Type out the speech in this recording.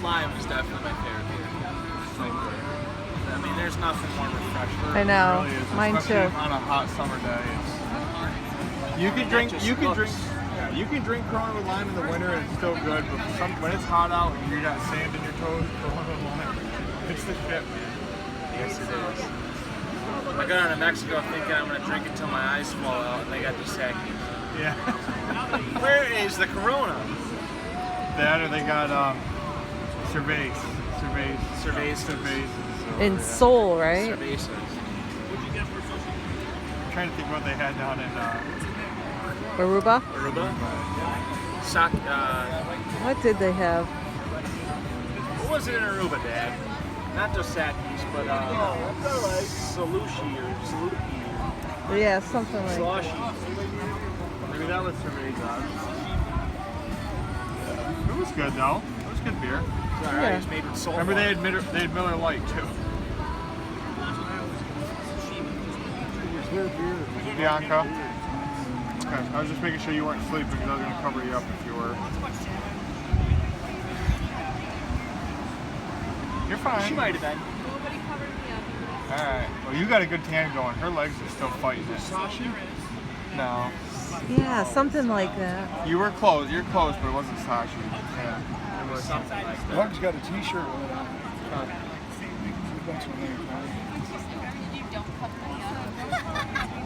with lime is definitely my favorite beer. I mean, there's nothing more refreshing. I know. It really is, Mine especially too. on a hot summer day. You can drink Corona with lime in the winter and it's still good, but when it's hot out and you got sand in your toes, Corona with lime, it's the shit, man. Yes, it is. I got out of Mexico thinking I'm gonna drink it till my eyes fall out, and they got the Sakis. Yeah. Where is the Corona? That or they got Cerveza. In Seoul, right? Cervezas. I'm trying to think what they had down in Aruba? Aruba. What did they have? What was it in Aruba, Dad? Not just Sakis, but Salushi or Saluki. Yeah, something like that. Sloshy. maybe that was Cerveza. It was good though. It was good beer. It's alright, Yeah. it's made with salt. Remember they had Miller Lite too. Bianca. Okay, I was just making sure you weren't sleeping because I was going to cover you up if you were. You're fine. She might have been. Alright. Well, you got a good tan going. Her legs are still fighting it. Sashi? No. Yeah, something like that. You were close. You're close, but it wasn't Sashi. Yeah. It was something like that. Doug's got a t-shirt with it. You don't cut me up.